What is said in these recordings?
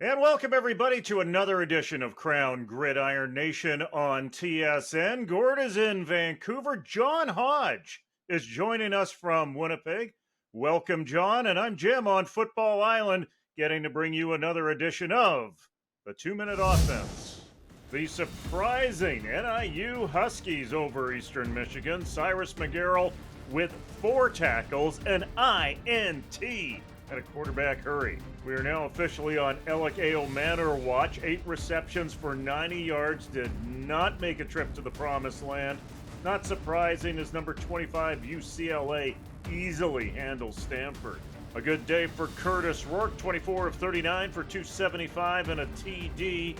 And welcome everybody to another edition of Krown Gridiron Nation on TSN. Gord is in Vancouver. John Hodge is joining us from Winnipeg. Welcome, John. And I'm Jim on Football Island, getting to bring you another edition of the 2-Minute Offense. The surprising NIU Huskies over Eastern Michigan. Cyrus McGarrell with 4 tackles, an INT, and a quarterback hurry. We are now officially on Alec A. Manor watch. 8 receptions for 90 yards. Did not make a trip to the promised land. Not surprising as number 25 UCLA easily handles Stanford. A good day for Kurtis Rourke, 24 of 39 for 275 and a TD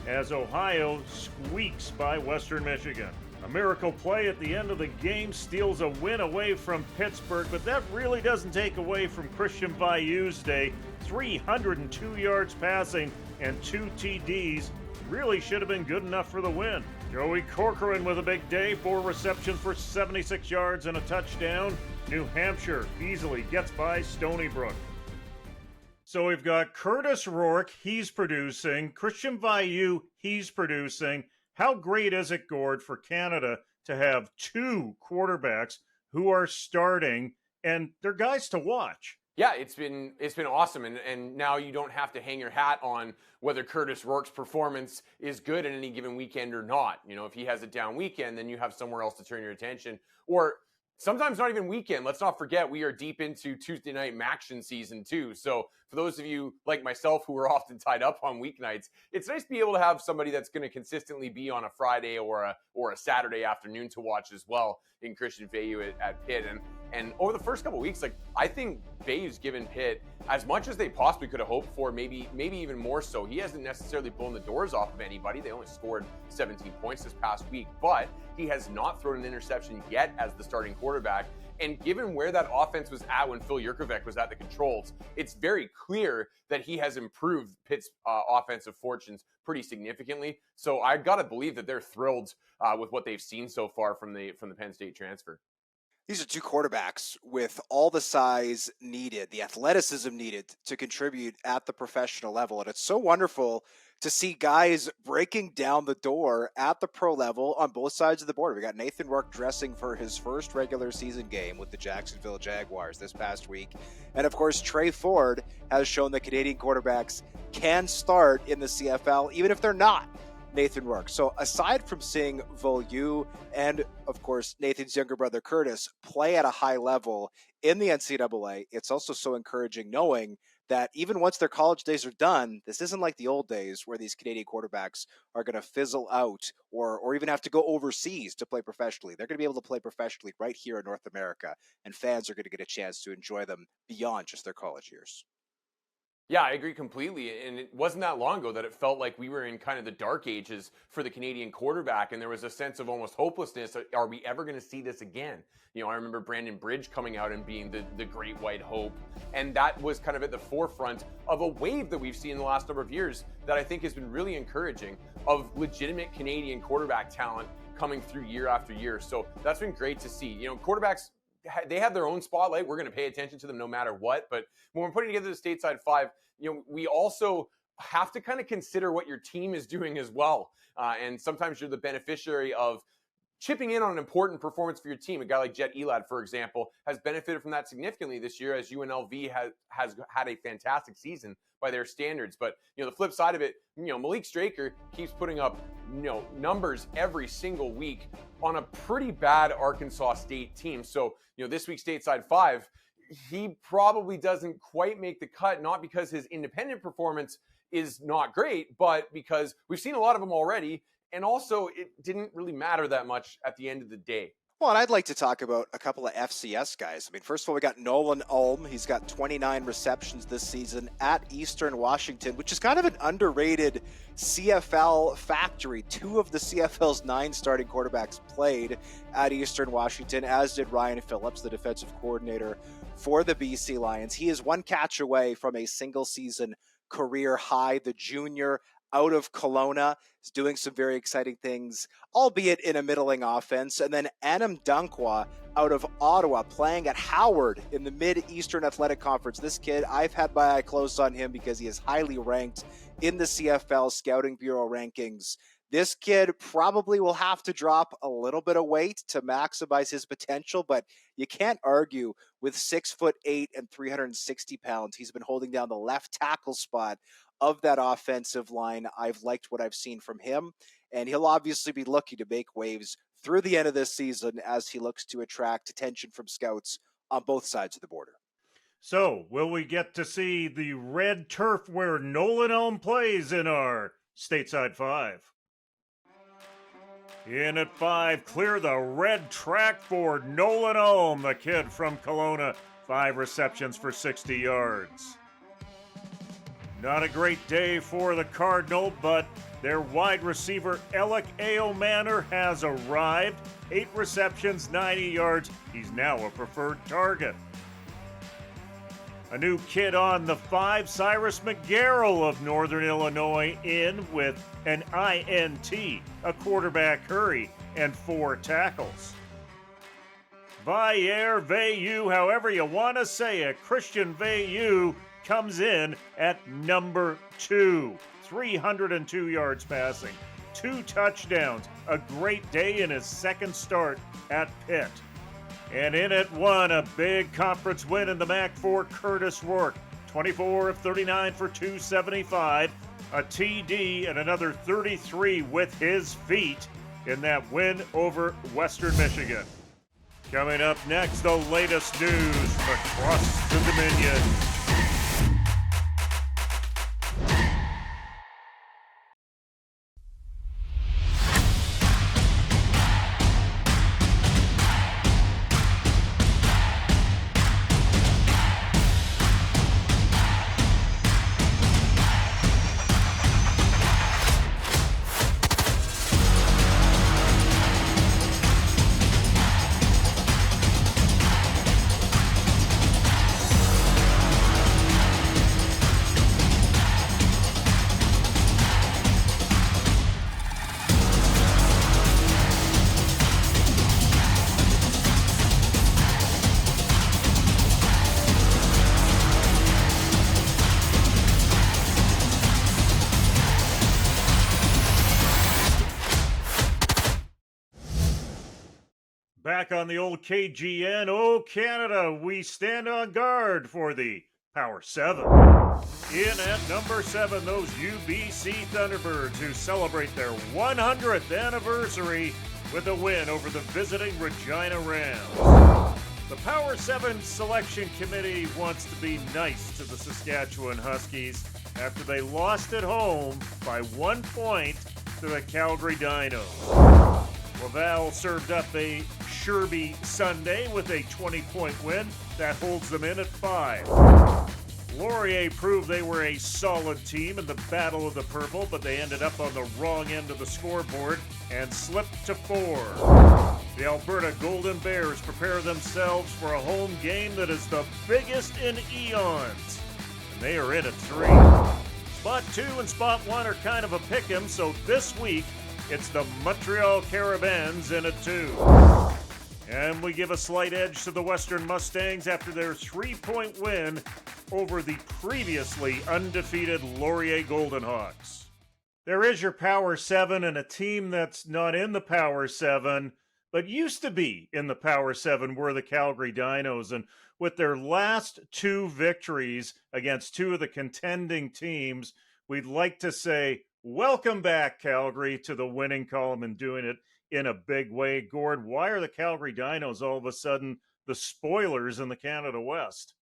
as Ohio squeaks by Western Michigan. A miracle play at the end of the game steals a win away from Pittsburgh, but that really doesn't take away from Christian Veilleux's day. 302 yards passing and 2 TDs really should have been good enough for the win. Joey Corcoran with a big day, 4 receptions for 76 yards and a touchdown. New Hampshire easily gets by Stony Brook. So we've got Kurtis Rourke, he's producing. Christian Veilleux, he's producing. How great is it, Gord, for Canada to have 2 quarterbacks who are starting, and they're guys to watch? Yeah, it's been awesome, and now you don't have to hang your hat on whether Kurtis Rourke's performance is good in any given weekend or not. You know, if he has a down weekend, then you have somewhere else to turn your attention, or sometimes not even weekend. Let's not forget we are deep into Tuesday night Maction season too. So for those of you like myself who are often tied up on weeknights, it's nice to be able to have somebody that's going to consistently be on a Friday or a Saturday afternoon to watch as well in Christian Veilleux at Pitt. And over the first couple of weeks, I think Veilleux's given Pitt as much as they possibly could have hoped for, maybe even more so. He hasn't necessarily blown the doors off of anybody. They only scored 17 points this past week, but he has not thrown an interception yet as the starting quarterback. And given where that offense was at when Phil Jurkovec was at the controls, it's very clear that he has improved Pitt's offensive fortunes pretty significantly. So I got to believe that they're thrilled with what they've seen so far from the Penn State transfer. These are 2 quarterbacks with all the size needed, the athleticism needed to contribute at the professional level. And it's so wonderful to see guys breaking down the door at the pro level on both sides of the border. We got Nathan Rourke dressing for his first regular season game with the Jacksonville Jaguars this past week. And of course, Trey Ford has shown that Canadian quarterbacks can start in the CFL, even if they're not Nathan Rourke. So aside from seeing Veilleux and, of course, Nathan's younger brother Kurtis play at a high level in the NCAA, it's also so encouraging knowing that even once their college days are done, this isn't like the old days where these Canadian quarterbacks are going to fizzle out or even have to go overseas to play professionally. They're going to be able to play professionally right here in North America, and fans are going to get a chance to enjoy them beyond just their college years. Yeah, I agree completely. And it wasn't that long ago that it felt like we were in kind of the dark ages for the Canadian quarterback. And there was a sense of almost hopelessness. Are we ever going to see this again? You know, I remember Brandon Bridge coming out and being the great white hope. And that was kind of at the forefront of a wave that we've seen in the last number of years that I think has been really encouraging of legitimate Canadian quarterback talent coming through year after year. So that's been great to see. You know, quarterbacks, they have their own spotlight. We're going to pay attention to them no matter what. But when we're putting together the Stateside 5, you know, we also have to kind of consider what your team is doing as well. And sometimes you're the beneficiary of chipping in on an important performance for your team. A guy like Jet Elad, for example, has benefited from that significantly this year as UNLV has had a fantastic season by their standards. But, you know, the flip side of it, you know, Malik Straker keeps putting up, you know, numbers every single week on a pretty bad Arkansas State team. So, you know, this week's Stateside 5, he probably doesn't quite make the cut, not because his independent performance is not great, but because we've seen a lot of them already. And also, it didn't really matter that much at the end of the day. Well, and I'd like to talk about a couple of FCS guys. I mean, first of all, we got Nolan Ulm. He's got 29 receptions this season at Eastern Washington, which is kind of an underrated CFL factory. 2 of the CFL's 9 starting quarterbacks played at Eastern Washington, as did Ryan Phillips, the defensive coordinator for the BC Lions. He is 1 catch away from a single-season career high. The junior out of Kelowna is doing some very exciting things, albeit in a middling offense. And then Anam Dunkwa out of Ottawa playing at Howard in the Mid-Eastern Athletic Conference. This kid, I've had my eye closed on him because he is highly ranked in the CFL Scouting Bureau rankings. This kid probably will have to drop a little bit of weight to maximize his potential, but you can't argue with 6'8" and 360 pounds. He's been holding down the left tackle spot of that offensive line. I've liked what I've seen from him, and he'll obviously be looking to make waves through the end of this season as he looks to attract attention from scouts on both sides of the border. So, will we get to see the red turf where Nolan Elm plays in our Stateside 5? In at 5, clear the red track for Nolan Elm, the kid from Kelowna. 5 receptions for 60 yards. Not a great day for the Cardinal, but their wide receiver, Alec Aomanor, has arrived. 8 receptions, 90 yards. He's now a preferred target. A new kid on the 5, Cyrus McGarrell of Northern Illinois, in with an INT, a quarterback hurry, and 4 tackles. Veilleux, however you want to say it, Christian Veilleux comes in at number 2. 302 yards passing, 2 touchdowns, a great day in his second start at Pitt. And in at 1, a big conference win in the MAC for Kurtis Rourke. 24 of 39 for 275, a TD, and another 33 with his feet in that win over Western Michigan. Coming up next, the latest news from across the Dominion. Back on the old KGN, oh Canada, we stand on guard for the Power 7. In at number 7, those UBC Thunderbirds who celebrate their 100th anniversary with a win over the visiting Regina Rams. The Power 7 Selection Committee wants to be nice to the Saskatchewan Huskies after they lost at home by 1 point to the Calgary Dinos. Laval served up a Sherby Sunday with a 20-point win. That holds them in at 5. Laurier proved they were a solid team in the Battle of the Purple, but they ended up on the wrong end of the scoreboard and slipped to 4. The Alberta Golden Bears prepare themselves for a home game that is the biggest in eons, and they are in at 3. Spot 2 and Spot 1 are kind of a pick'em, so this week it's the Montreal Carabins in at 2. And we give a slight edge to the Western Mustangs after their 3-point win over the previously undefeated Laurier Golden Hawks. There is your Power 7 and a team that's not in the Power 7, but used to be in the Power 7 were the Calgary Dinos. And with their last 2 victories against 2 of the contending teams, we'd like to say, welcome back, Calgary, to the winning column and doing it in a big way. Gord, why are the Calgary Dinos all of a sudden the spoilers in the Canada West?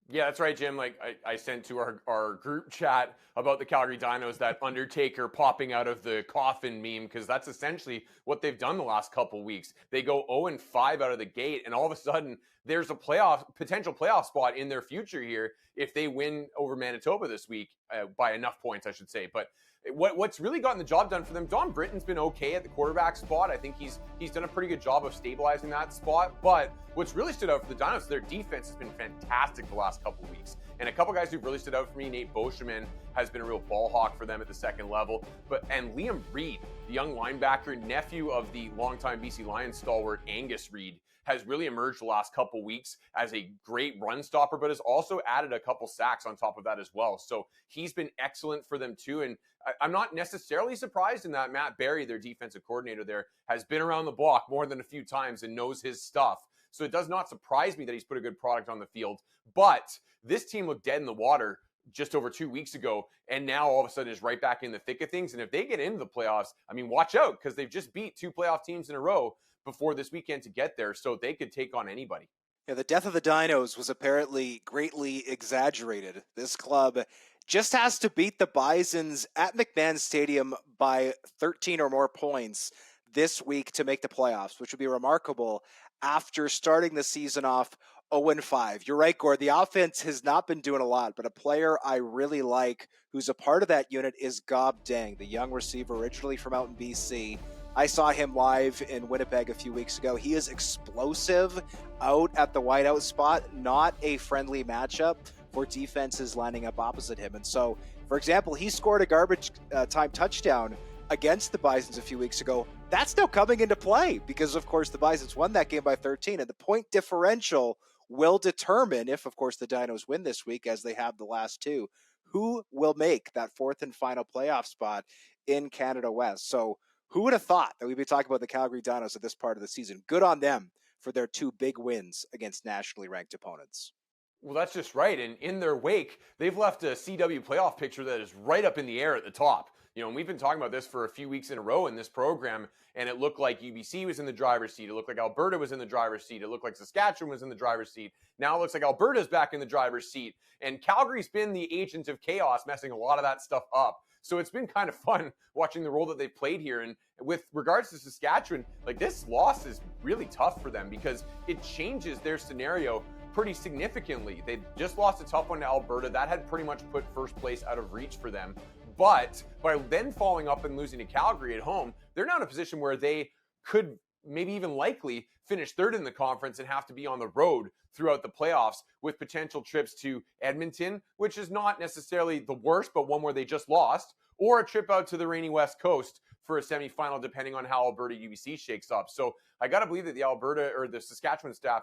Yeah, that's right, Jim. Like I sent to our group chat about the Calgary Dinos that Undertaker popping out of the coffin meme, because that's essentially what they've done the last couple weeks. They go 0-5 out of the gate, and all of a sudden there's a potential playoff spot in their future here if they win over Manitoba this week by enough points, I should say. But What's really gotten the job done for them, Don Britton's been okay at the quarterback spot. I think he's done a pretty good job of stabilizing that spot. But what's really stood out for the Dinos, their defense has been fantastic the last couple of weeks. And a couple guys who've really stood out for me, Nate Boscheman has been a real ball hawk for them at the second level. And Liam Reed, the young linebacker, nephew of the longtime BC Lions stalwart Angus Reed, has really emerged the last couple weeks as a great run stopper, but has also added a couple sacks on top of that as well. So he's been excellent for them too. And I'm not necessarily surprised in that Matt Barry, their defensive coordinator there, has been around the block more than a few times and knows his stuff. So it does not surprise me that he's put a good product on the field. But this team looked dead in the water just over 2 weeks ago, and now all of a sudden is right back in the thick of things. And if they get into the playoffs, I mean, watch out, because they've just beat 2 playoff teams in a row before this weekend to get there, so they could take on anybody. Yeah, the death of the Dinos was apparently greatly exaggerated. This club just has to beat the Bisons at McMahon Stadium by 13 or more points this week to make the playoffs, which would be remarkable after starting the season off 0-5. You're right, Gord. The offense has not been doing a lot, but a player I really like who's a part of that unit is Gob Dang, the young receiver originally from out in BC. I saw him live in Winnipeg a few weeks ago. He is explosive out at the wideout spot, not a friendly matchup for defenses lining up opposite him. And so, for example, he scored a garbage time touchdown against the Bisons a few weeks ago. That's now coming into play because, of course, the Bisons won that game by 13, and the point differential will determine if, of course, the Dinos win this week, as they have the last 2, who will make that 4th and final playoff spot in Canada West. So who would have thought that we'd be talking about the Calgary Dinos at this part of the season? Good on them for their 2 big wins against nationally ranked opponents. Well, that's just right. And in their wake, they've left a CW playoff picture that is right up in the air at the top. You know, and we've been talking about this for a few weeks in a row in this program, and it looked like UBC was in the driver's seat. It looked like Alberta was in the driver's seat. It looked like Saskatchewan was in the driver's seat. Now it looks like Alberta's back in the driver's seat. And Calgary's been the agent of chaos, messing a lot of that stuff up. So it's been kind of fun watching the role that they've played here. And with regards to Saskatchewan, like, this loss is really tough for them because it changes their scenario pretty significantly. They just lost a tough one to Alberta. That had pretty much put first place out of reach for them. But by then following up and losing to Calgary at home, they're now in a position where they could maybe even likely finish 3rd in the conference and have to be on the road throughout the playoffs, with potential trips to Edmonton, which is not necessarily the worst, but one where they just lost, or a trip out to the rainy West Coast for a semifinal, depending on how Alberta UBC shakes up. So I got to believe that the Saskatchewan staff,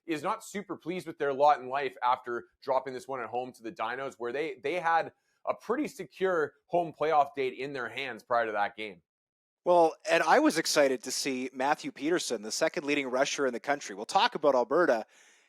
is not super pleased with their lot in life after dropping this one at home to the Dinos, where they had a pretty secure home playoff date in their hands prior to that game. Well, and I was excited to see Matthew Peterson, the second leading rusher in the country. We'll talk about Alberta.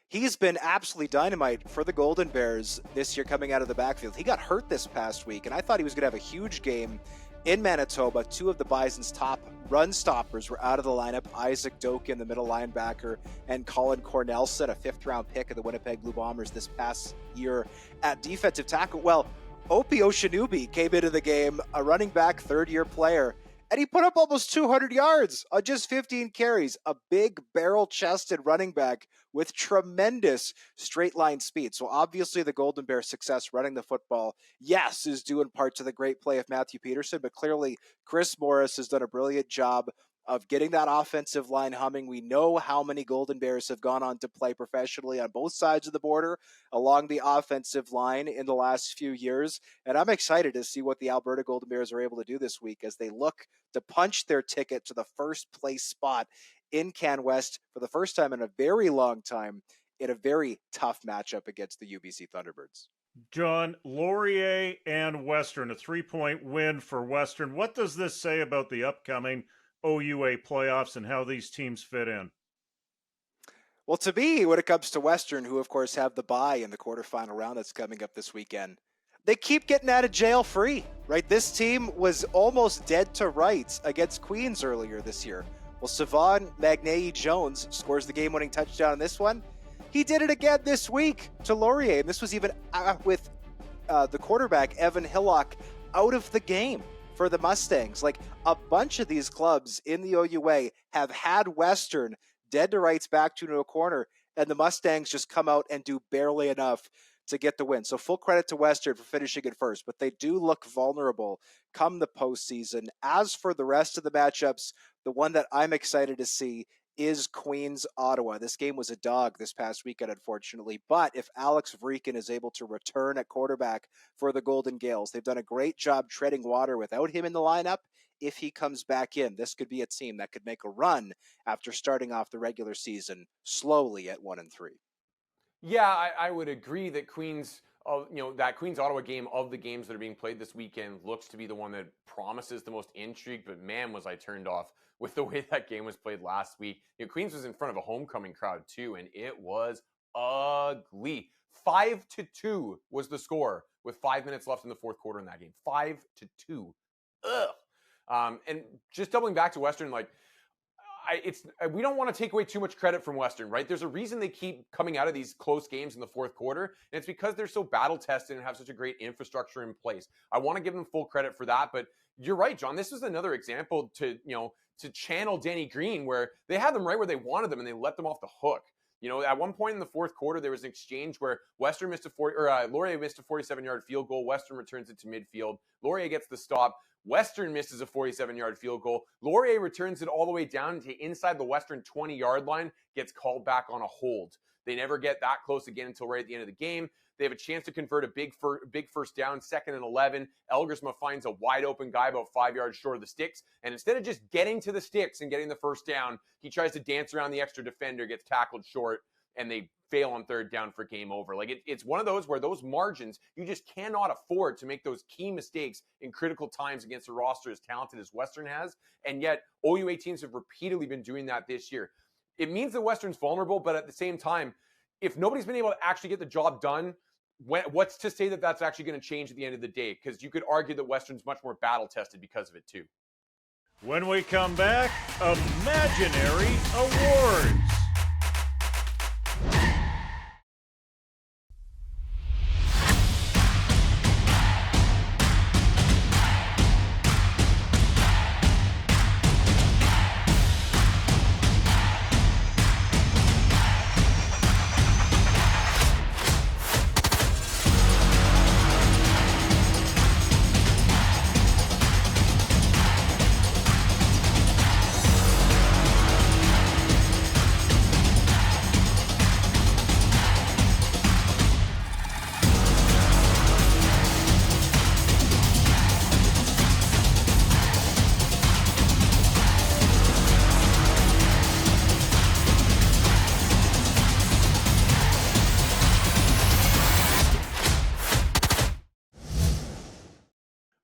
He's been absolutely dynamite for the Golden Bears this year coming out of the backfield. He got hurt this past week, and I thought he was going to have a huge game in Manitoba. 2 of the Bison's top run stoppers were out of the lineup. Isaac Dokin, the middle linebacker, and Colin Cornelson, a 5th-round pick of the Winnipeg Blue Bombers this past year at defensive tackle. Well, Opie Oshinubi came into the game, a running back, 3rd-year player, and he put up almost 200 yards on just 15 carries. A big barrel-chested running back with tremendous straight-line speed. So obviously the Golden Bears' success running the football, yes, is due in part to the great play of Matthew Peterson, but clearly Chris Morris has done a brilliant job of getting that offensive line humming. We know how many Golden Bears have gone on to play professionally on both sides of the border along the offensive line in the last few years. And I'm excited to see what the Alberta Golden Bears are able to do this week as they look to punch their ticket to the first place spot in Can West for the first time in a very long time in a very tough matchup against the UBC Thunderbirds. John, Laurier and Western, a 3-point win for Western. What does this say about the upcoming OUA playoffs and how these teams fit in? Well, to me, when it comes to Western, who of course have the bye in the quarterfinal round that's coming up this weekend, they keep getting out of jail free, right? This team was almost dead to rights against Queens earlier this year. Well, Savon Magnayi-Jones scores the game-winning touchdown in this one. He did it again this week to Laurier, and this was even with the quarterback, Evan Hillock, out of the game for the Mustangs. Like, a bunch of these clubs in the OUA have had Western dead to rights back to a corner, and the Mustangs just come out and do barely enough to get the win. So full credit to Western for finishing in first, but they do look vulnerable come the postseason. As for the rest of the matchups, the one that I'm excited to see is Queens Ottawa. This game was a dog this past weekend, unfortunately, but if Alex Vreekin is able to return at quarterback for the Golden Gales, they've done a great job treading water without him in the lineup. If he comes back in, this could be a team that could make a run after starting off the regular season slowly at 1-3. Yeah, I would agree that that Queens Ottawa game of the games that are being played this weekend looks to be the one that promises the most intrigue. But man, was I turned off with the way that game was played last week. Queens was in front of a homecoming crowd too, and it was ugly. 5-2 was the score with 5 minutes left in the fourth quarter in that game. 5-2. Ugh. And just doubling back to Western, we don't want to take away too much credit from Western, right? There's a reason they keep coming out of these close games in the fourth quarter, and it's because they're so battle-tested and have such a great infrastructure in place. I want to give them full credit for that, but you're right, John. This is another example to channel Danny Green, where they had them right where they wanted them, and they let them off the hook. At one point in the fourth quarter, there was an exchange where Laurier missed a 47-yard field goal. Western returns it to midfield. Laurier gets the stop. Western misses a 47-yard field goal. Laurier returns it all the way down to inside the Western 20-yard line, gets called back on a hold. They never get that close again until right at the end of the game. They have a chance to convert a big first down, 2nd and 11. Elgersma finds a wide open guy about 5 yards short of the sticks. And instead of just getting to the sticks and getting the first down, he tries to dance around the extra defender, gets tackled short, and they fail on 3rd down for game over. It's one of those where those margins, you just cannot afford to make those key mistakes in critical times against a roster as talented as Western has. And yet OUA teams have repeatedly been doing that this year. It means that Western's vulnerable, but at the same time, if nobody's been able to actually get the job done, what's to say that that's actually going to change at the end of the day? Because you could argue that Western's much more battle-tested because of it, too. When we come back, Imaginary Awards.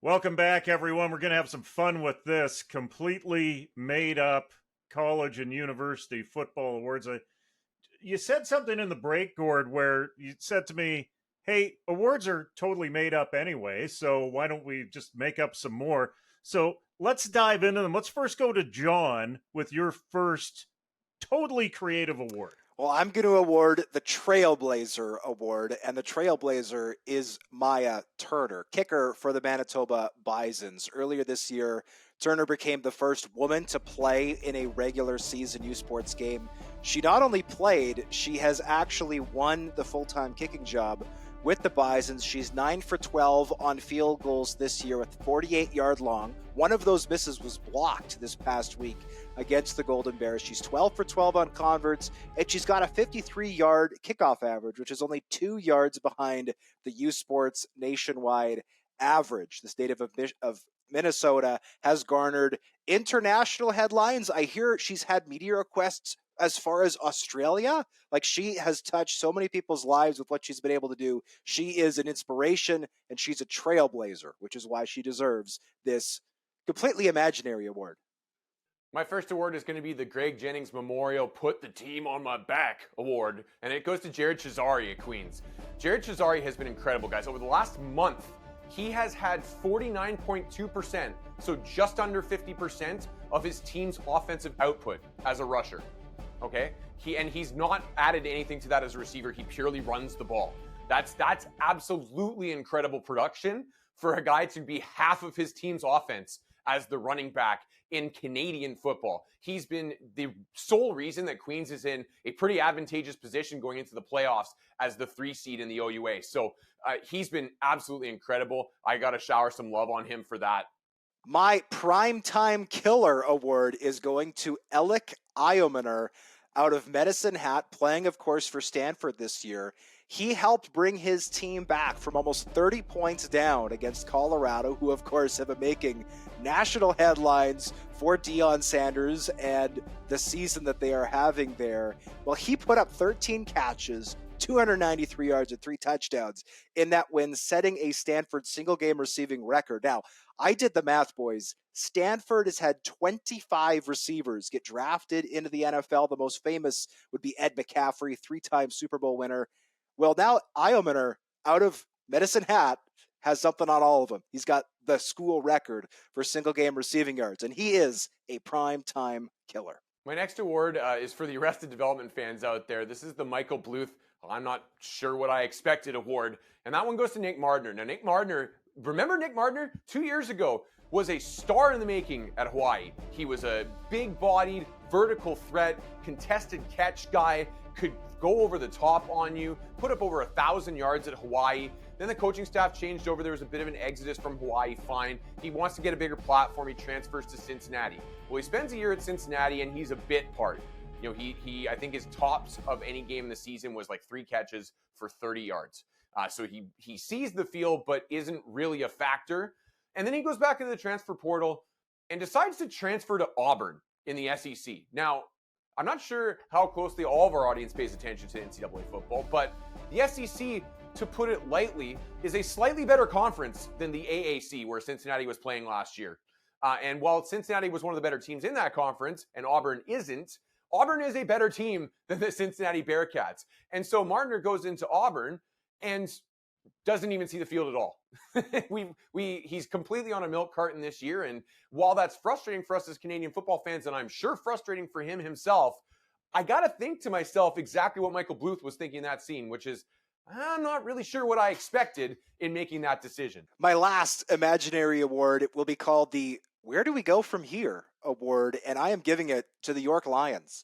Welcome back, everyone. We're going to have some fun with this completely made up college and university football awards. You said something in the break, Gord, where you said to me, hey, awards are totally made up anyway, so why don't we just make up some more? So let's dive into them. Let's first go to John with your first totally creative award. Well, I'm going to award the Trailblazer Award, and the Trailblazer is Maya Turner, kicker for the Manitoba Bisons. Earlier this year, Turner became the first woman to play in a regular season U Sports game. She not only played, she has actually won the full-time kicking job with the Bisons. She's 9 for 12 on field goals this year with 48-yard long. One of those misses was blocked this past week against the Golden Bears. She's 12 for 12 on converts, and she's got a 53-yard kickoff average, which is only 2 yards behind the U Sports nationwide average. The state of Minnesota has garnered international headlines. I hear she's had media requests as far as Australia. Like, she has touched so many people's lives with what she's been able to do. She is an inspiration, and she's a trailblazer, which is why she deserves this completely imaginary award. My first award is going to be the Greg Jennings Memorial Put the Team on My Back Award, and it goes to Jared Cesari at Queens. Jared Cesari has been incredible, guys. Over the last month, he has had 49.2%, so just under 50% of his team's offensive output as a rusher. Okay? He's not added anything to that as a receiver. He purely runs the ball. That's absolutely incredible production for a guy to be half of his team's offense as the running back in Canadian football. He's been the sole reason that Queens is in a pretty advantageous position going into the playoffs as the 3 seed in the OUA. So he's been absolutely incredible. I got to shower some love on him for that. My primetime killer award is going to Alec Iomener out of Medicine Hat, playing, of course, for Stanford this year. He helped bring his team back from almost 30 points down against Colorado, who, of course, have been making national headlines for Deion Sanders and the season that they are having there. Well, he put up 13 catches, 293 yards and 3 touchdowns in that win, setting a Stanford single-game receiving record. Now, I did the math, boys. Stanford has had 25 receivers get drafted into the NFL. The most famous would be Ed McCaffrey, 3-time Super Bowl winner. Well, now Iomener, out of Medicine Hat, has something on all of them. He's got the school record for single-game receiving yards, and he is a prime-time killer. My next award is for the Arrested Development fans out there. This is the Michael Bluth, I'm not sure what I expected award, and that one goes to Nick Mardner. Now, Nick Mardner, remember Nick Mardner? 2 years ago, was a star in the making at Hawaii. He was a big-bodied, vertical threat, contested catch guy, could go over the top on you, put up over 1,000 yards at Hawaii. Then the coaching staff changed over. There was a bit of an exodus from Hawaii. Fine. He wants to get a bigger platform. He transfers to Cincinnati. Well, he spends a year at Cincinnati, and he's a bit part. You know, he I think his tops of any game in the season was like 3 catches for 30 yards. So he sees the field, but isn't really a factor. And then he goes back into the transfer portal and decides to transfer to Auburn in the SEC. Now, I'm not sure how closely all of our audience pays attention to NCAA football, but the SEC, to put it lightly, is a slightly better conference than the AAC, where Cincinnati was playing last year. And while Cincinnati was one of the better teams in that conference, and Auburn isn't, Auburn is a better team than the Cincinnati Bearcats. And so Mardner goes into Auburn and doesn't even see the field at all. He's completely on a milk carton this year. And while that's frustrating for us as Canadian football fans, and I'm sure frustrating for him himself, I got to think to myself exactly what Michael Bluth was thinking in that scene, which is, I'm not really sure what I expected in making that decision. My last imaginary award will be called the Where Do We Go From Here award, and I am giving it to the York Lions.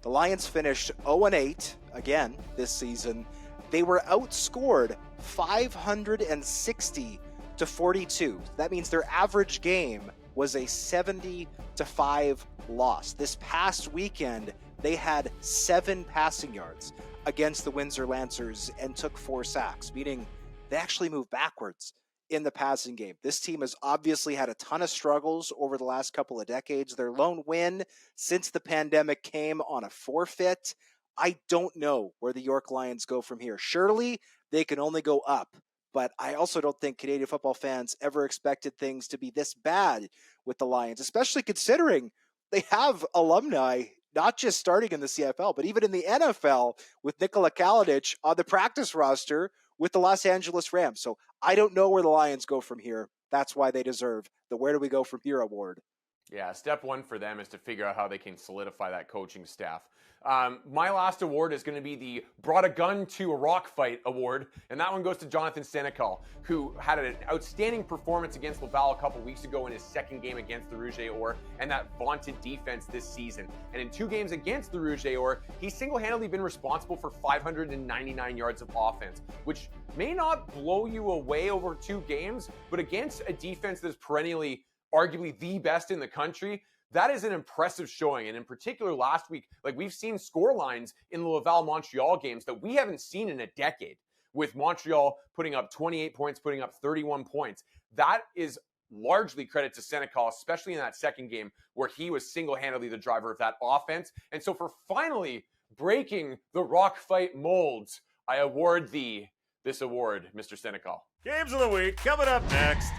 The Lions finished 0-8 again this season. They were outscored 560 to 42. That means their average game was a 70-5 loss. This past weekend, they had 7 passing yards against the Windsor Lancers and took 4 sacks, meaning they actually moved backwards in the passing game. This team has obviously had a ton of struggles over the last couple of decades. Their lone win since the pandemic came on a forfeit. I don't know where the York Lions go from here. Surely they can only go up, but I also don't think Canadian football fans ever expected things to be this bad with the Lions, especially considering they have alumni not just starting in the CFL, but even in the NFL with Nikola Kalinic on the practice roster with the Los Angeles Rams. So I don't know where the Lions go from here. That's why they deserve the Where Do We Go From Here award. Yeah, step one for them is to figure out how they can solidify that coaching staff. My last award is going to be the Brought a Gun to a Rock Fight award, and that one goes to Jonathan Senecal, who had an outstanding performance against Laval a couple weeks ago in his second game against the Rouge et Or, and that vaunted defense this season. And in 2 games against the Rouge et Or, he's single-handedly been responsible for 599 yards of offense, which may not blow you away over 2 games, but against a defense that's perennially arguably the best in the country, that is an impressive showing. And in particular last week, like, we've seen score lines in the Laval-Montreal games that we haven't seen in a decade, with Montreal putting up 28 points, putting up 31 points. That is largely credit to Senecal, especially in that second game where he was single-handedly the driver of that offense. And so for finally breaking the rock fight molds, I award thee this award, Mr. Senecal. Games of the week coming up next.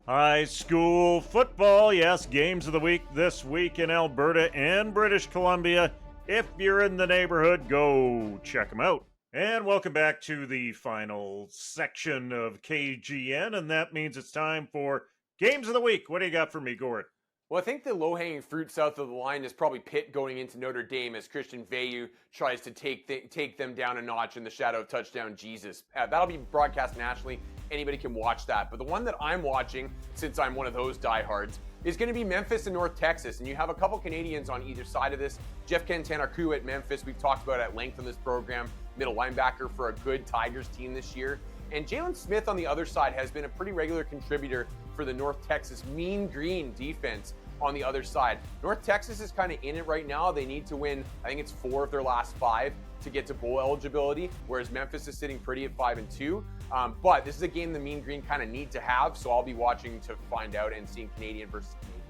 High school football, yes, games of the week this week in Alberta and British Columbia. If you're in the neighborhood, go check them out. And welcome back to the final section of KGN, and that means it's time for games of the week. What do you got for me, Gord? Well, I think the low-hanging fruit south of the line is probably Pitt going into Notre Dame as Christian Veilleux tries to take them down a notch in the shadow of touchdown Jesus. That'll be broadcast nationally. Anybody can watch that. But the one that I'm watching, since I'm one of those diehards, is going to be Memphis and North Texas. And you have a couple Canadians on either side of this. Jeff Kentanaku at Memphis, we've talked about at length on this program, middle linebacker for a good Tigers team this year. And Jalen Smith on the other side has been a pretty regular contributor for the North Texas Mean Green defense on the other side. North Texas is kind of in it right now. They need to win, I think it's 4 of their last 5 to get to bowl eligibility, whereas Memphis is sitting pretty at 5-2. But this is a game the Mean Green kind of need to have, so I'll be watching to find out and seeing Canadian versus Canadian.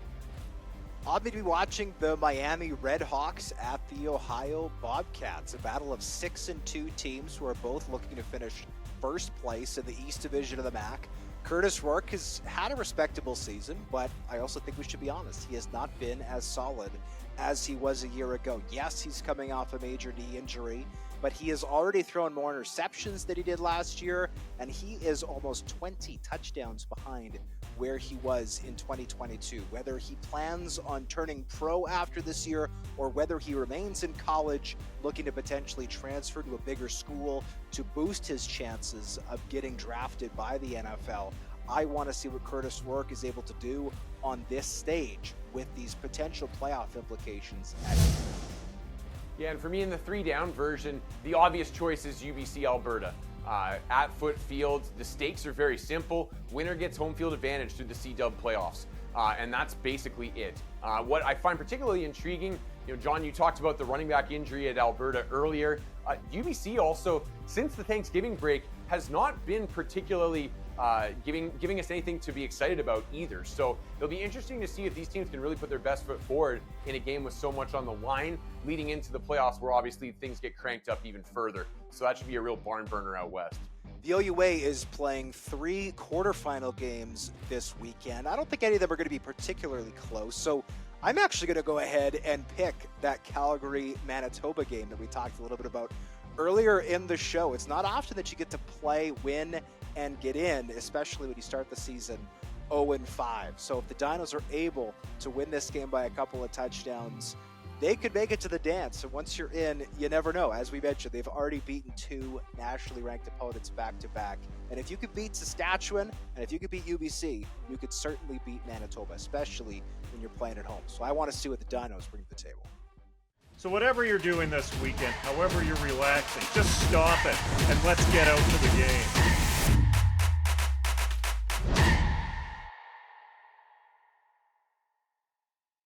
I'll be watching the Miami Redhawks at the Ohio Bobcats, a battle of 6-2 teams who are both looking to finish first place in the East Division of the MAC. Kurtis Rourke has had a respectable season, but I also think we should be honest. He has not been as solid as he was a year ago. Yes, he's coming off a major knee injury, but he has already thrown more interceptions than he did last year, and he is almost 20 touchdowns behind where he was in 2022. Whether he plans on turning pro after this year or whether he remains in college looking to potentially transfer to a bigger school to boost his chances of getting drafted by the NFL, I want to see what Kurtis Rourke is able to do on this stage with these potential playoff implications. Yeah, and for me in the 3-down version, the obvious choice is UBC Alberta. At Foot Field, the stakes are very simple. Winner gets home field advantage through the C-Dub playoffs. And that's basically it. What I find particularly intriguing, John, you talked about the running back injury at Alberta earlier. UBC also, since the Thanksgiving break, has not been particularly giving us anything to be excited about either. So it'll be interesting to see if these teams can really put their best foot forward in a game with so much on the line leading into the playoffs, where obviously things get cranked up even further. So that should be a real barn burner out west. The OUA is playing 3 quarterfinal games this weekend. I don't think any of them are going to be particularly close. So I'm actually going to go ahead and pick that Calgary-Manitoba game that we talked a little bit about earlier in the show. It's not often that you get to play, win, and get in, especially when you start the season 0-5. So if the Dinos are able to win this game by a couple of touchdowns, they could make it to the dance. And once you're in, you never know. As we mentioned, they've already beaten 2 nationally ranked opponents back-to-back. And if you could beat Saskatchewan, and if you could beat UBC, you could certainly beat Manitoba, especially when you're playing at home. So I want to see what the Dinos bring to the table. So whatever you're doing this weekend, however you're relaxing, just stop it and let's get out to the game.